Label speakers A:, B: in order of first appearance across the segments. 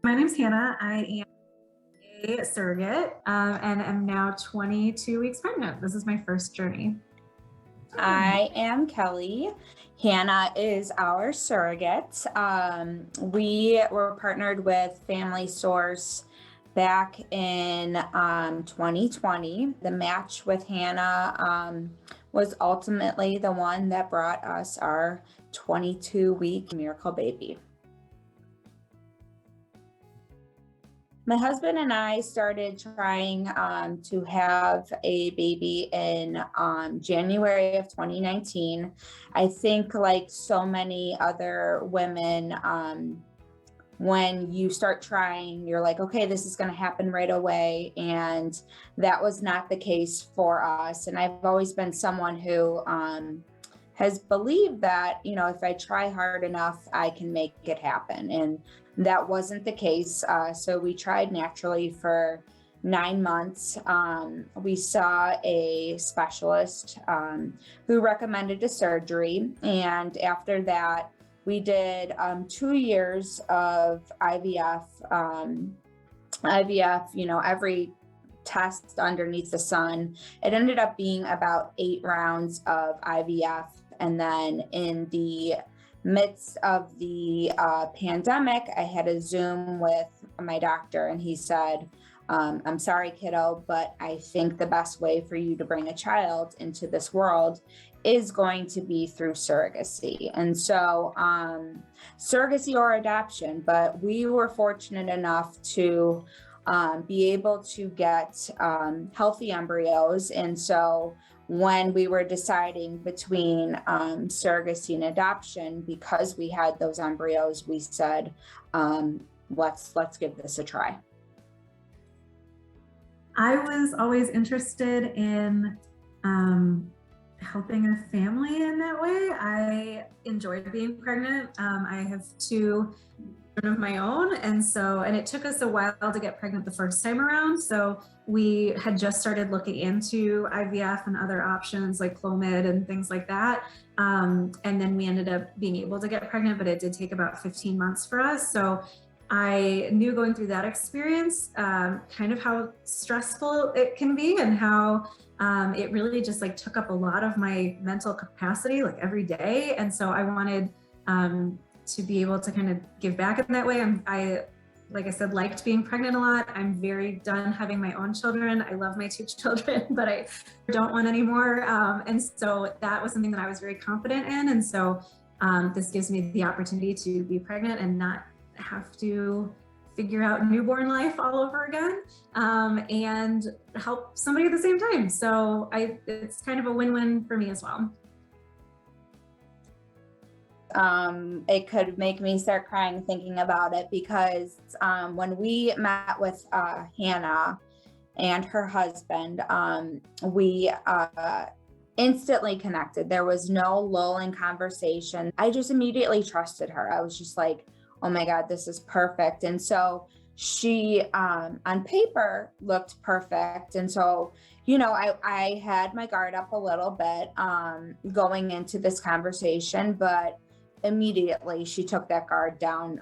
A: My name's Hannah. I am a surrogate and am now 22 weeks pregnant. This is my first journey.
B: I am Kelly. Hannah is our surrogate. We were partnered with Family Source back in 2020. The match with Hannah was ultimately the one that brought us our 22-week miracle baby. My husband and I started trying to have a baby in January of 2019. I think, like so many other women, when you start trying, you're like, okay, this is going to happen right away. And that was not the case for us. And I've always been someone who has believed that, if I try hard enough, I can make it happen. And that wasn't the case. So we tried naturally for 9 months. We saw a specialist who recommended a surgery. And after that, we did 2 years of IVF. Every test underneath the sun. It ended up being about 8 rounds of IVF. And then in the midst of the pandemic, I had a Zoom with my doctor, and he said, I'm sorry, kiddo, but I think the best way for you to bring a child into this world is going to be through surrogacy. And so surrogacy or adoption, but we were fortunate enough to be able to get healthy embryos. And so when we were deciding between surrogacy and adoption, because we had those embryos, we said, let's give this a try.
A: I was always interested in helping a family in that way. I enjoyed being pregnant. I have 2 of my own. And it took us a while to get pregnant the first time around. So we had just started looking into IVF and other options like Clomid and things like that. And then we ended up being able to get pregnant, but it did take about 15 months for us. So I knew going through that experience, kind of how stressful it can be and how it really just took up a lot of my mental capacity every day. And so I wanted to be able to kind of give back in that way. Like I said, liked being pregnant a lot. I'm very done having my own children. I love my 2 children, but I don't want any more. And so that was something that I was very confident in. And so this gives me the opportunity to be pregnant and not have to figure out newborn life all over again, and help somebody at the same time. So it's kind of a win-win for me as well.
B: It could make me start crying thinking about it, because when we met with Hannah and her husband, we instantly connected. There was no lull in conversation. I just immediately trusted her. I was just like, oh my God, this is perfect. And so she, on paper, looked perfect. And so, I had my guard up a little bit going into this conversation, but immediately she took that guard down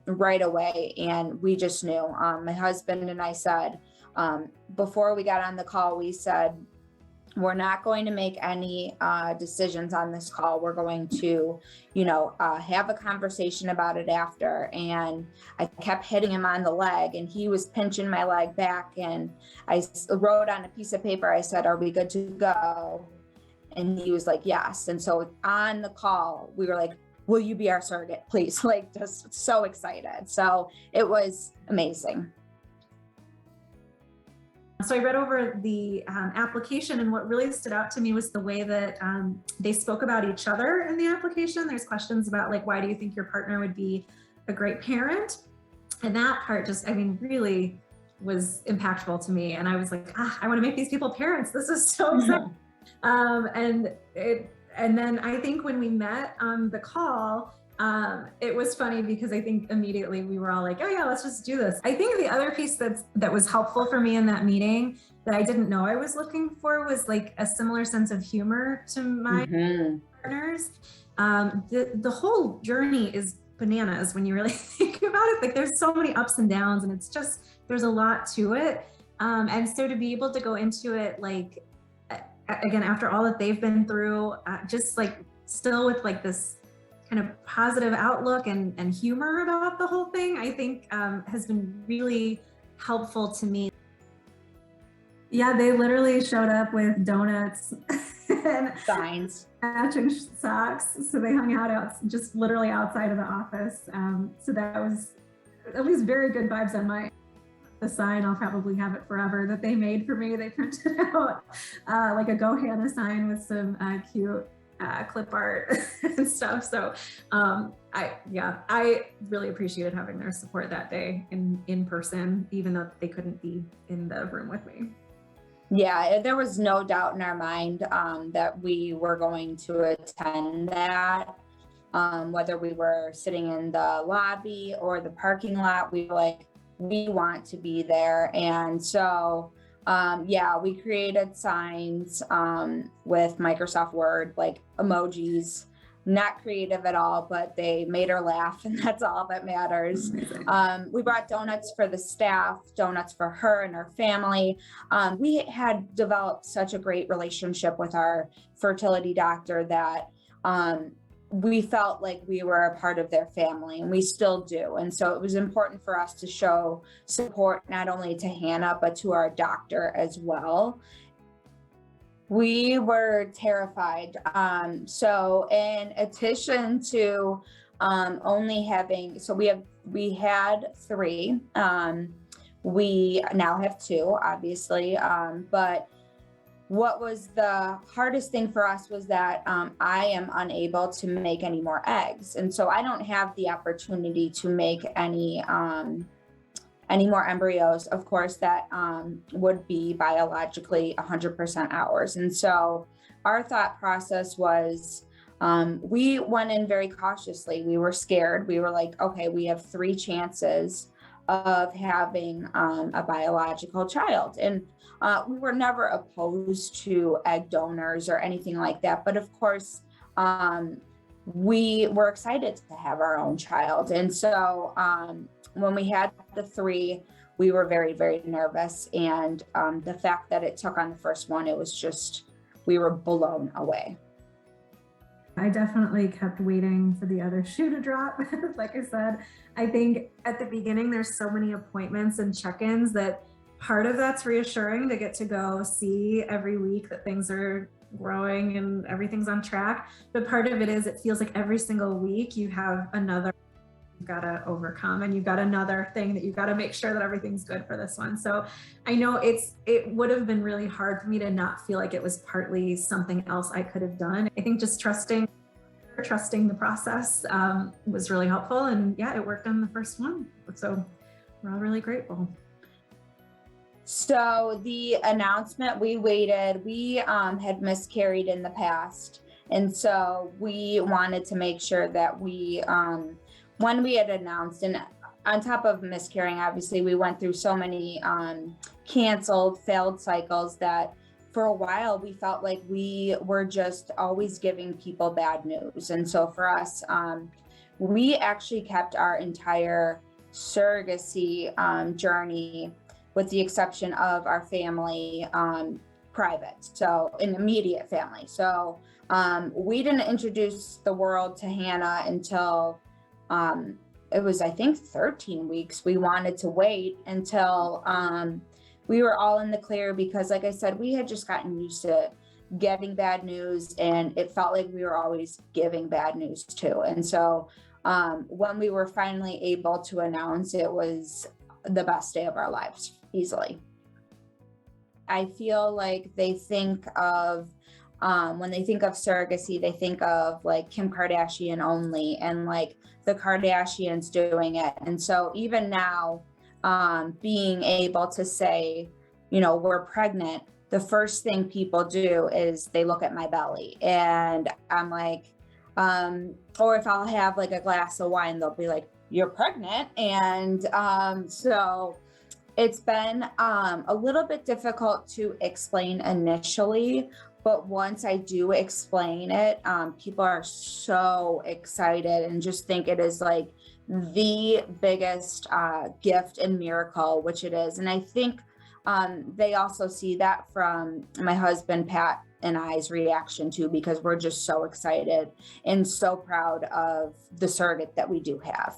B: right away. And we just knew. My husband and I said, before we got on the call, we said, we're not going to make any decisions on this call. We're going to, have a conversation about it after. And I kept hitting him on the leg, and he was pinching my leg back. And I wrote on a piece of paper, I said, are we good to go? And he was like, yes. And so on the call, we were like, will you be our surrogate, please? Just so excited. So it was amazing.
A: So I read over the application, and what really stood out to me was the way that they spoke about each other in the application. There's questions about why do you think your partner would be a great parent? And that part just, really was impactful to me. And I was like, I want to make these people parents. This is so exciting. And then I think when we met on the call, it was funny because I think immediately we were all like, oh yeah, let's just do this. I think the other piece that was helpful for me in that meeting that I didn't know I was looking for was a similar sense of humor to my partners. The whole journey is bananas when you really think about it. Like there's so many ups and downs, and it's just, there's a lot to it. And so to be able to go into it, like, again, after all that they've been through, just like still with like this kind of positive outlook and humor about the whole thing, I think has been really helpful to me. Yeah, they literally showed up with donuts and
B: Signs.
A: matching socks. So they hung out just literally outside of the office. So that was at least very good vibes on the sign. I'll probably have it forever that they made for me. They printed out like a Go Hannah sign with some cute clip art and stuff. So I really appreciated having their support that day in person, even though they couldn't be in the room with me.
B: Yeah, there was no doubt in our mind that we were going to attend that. Whether we were sitting in the lobby or the parking lot, we were like, we want to be there. And so, we created signs with Microsoft Word, like emojis, not creative at all, but they made her laugh, and that's all that matters. We brought donuts for the staff, donuts for her and her family. We had developed such a great relationship with our fertility doctor that we felt like we were a part of their family, and we still do. And so it was important for us to show support not only to Hannah, but to our doctor as well. We were terrified. So in addition to only having, so we had 3, we now have 2, obviously, but what was the hardest thing for us was that I am unable to make any more eggs. And so I don't have the opportunity to make any more embryos, of course, that would be biologically 100% ours. And so our thought process was, we went in very cautiously. We were scared. We were like, okay, we have 3 chances of having a biological child. And we were never opposed to egg donors or anything like that. But of course, we were excited to have our own child. And so when we had the 3, we were very, very nervous. And the fact that it took on the first one, it was just, we were blown away.
A: I definitely kept waiting for the other shoe to drop. Like I said, I think at the beginning, there's so many appointments and check-ins that part of that's reassuring to get to go see every week that things are growing and everything's on track. But part of it is, it feels like every single week you have another you've got to overcome, and you've got another thing that you've got to make sure that everything's good for this one. So I know it would have been really hard for me to not feel like it was partly something else I could have done. I think just trusting the process was really helpful, and yeah, it worked on the first one. So we're all really grateful.
B: So the announcement, we waited, we had miscarried in the past. And so we wanted to make sure that we, when we had announced, and on top of miscarrying, obviously we went through so many canceled, failed cycles that for a while we felt like we were just always giving people bad news. And so for us, we actually kept our entire surrogacy journey, with the exception of our family, private, so an immediate family. So we didn't introduce the world to Hannah until it was, I think, 13 weeks. We wanted to wait until we were all in the clear, because like I said, we had just gotten used to getting bad news, and it felt like we were always giving bad news too. And so when we were finally able to announce, it was the best day of our lives, easily. I feel like they think of, when they think of surrogacy, they think of like Kim Kardashian only, and like the Kardashians doing it. And so even now, being able to say, you know, we're pregnant, the first thing people do is they look at my belly, and I'm like, or if I'll have like a glass of wine, they'll be like, you're pregnant. And so it's been a little bit difficult to explain initially, But once I do explain it, people are so excited and just think it is like the biggest gift and miracle, which it is. And I think they also see that from my husband, Pat, and I's reaction too, because we're just so excited and so proud of the surrogate that we do have.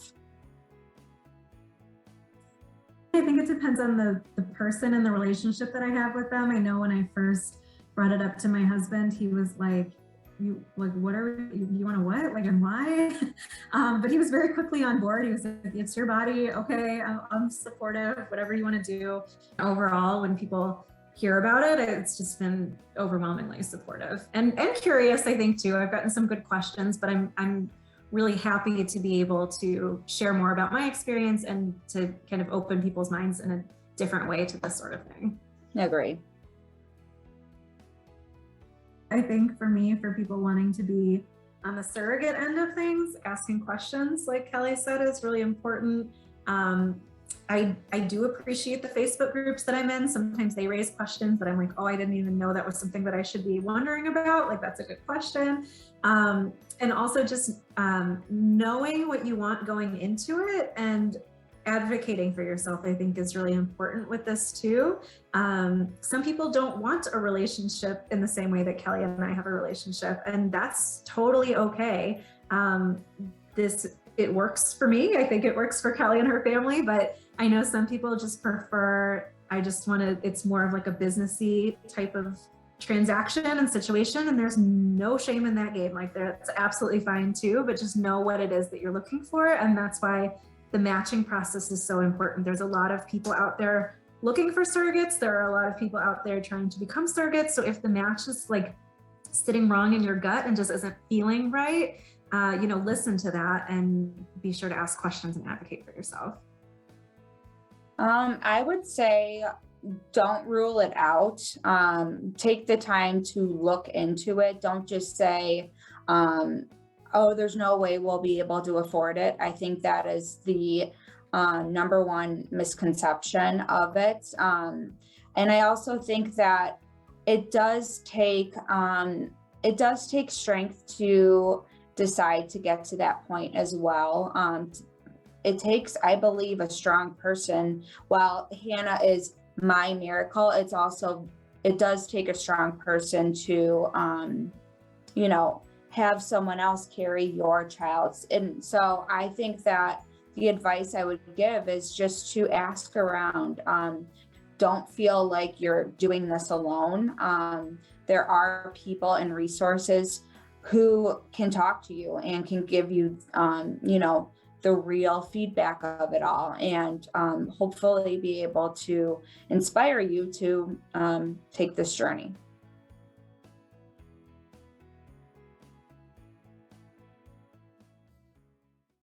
A: I think it depends on the person and the relationship that I have with them. I know when I first brought it up to my husband, he was like, you like, what are you want to what? Like, and why? But he was very quickly on board. He was like, it's your body. Okay. I'm supportive, whatever you want to do. Overall, when people hear about it, it's just been overwhelmingly supportive and curious, I think too. I've gotten some good questions, but I'm really happy to be able to share more about my experience and to kind of open people's minds in a different way to this sort of thing.
B: I agree.
A: I think for me, for people wanting to be on the surrogate end of things, asking questions, like Kelly said, is really important. I do appreciate the Facebook groups that I'm in. Sometimes they raise questions that I'm like, oh, I didn't even know that was something that I should be wondering about. Like, that's a good question. And also just knowing what you want going into it and advocating for yourself, I think, is really important with this too. Some people don't want a relationship in the same way that Kelly and I have a relationship, and that's totally okay. It works for me. I think it works for Kelly and her family, but I know some people just prefer, it's more of like a businessy type of transaction and situation, and there's no shame in that game. Like, that's absolutely fine too, but just know what it is that you're looking for. And that's why the matching process is so important. There's a lot of people out there looking for surrogates. There are a lot of people out there trying to become surrogates. So if the match is like sitting wrong in your gut and just isn't feeling right, listen to that and be sure to ask questions and advocate for yourself.
B: I would say don't rule it out. Take the time to look into it. Don't just say, oh, there's no way we'll be able to afford it. I think that is the number one misconception of it. And I also think that it does take strength to decide to get to that point as well. It takes, I believe, a strong person. While Hannah is my miracle, it does take a strong person to, have someone else carry your child. And so I think that the advice I would give is just to ask around. Don't feel like you're doing this alone. There are people and resources who can talk to you and can give you, the real feedback of it all, and hopefully be able to inspire you to take this journey.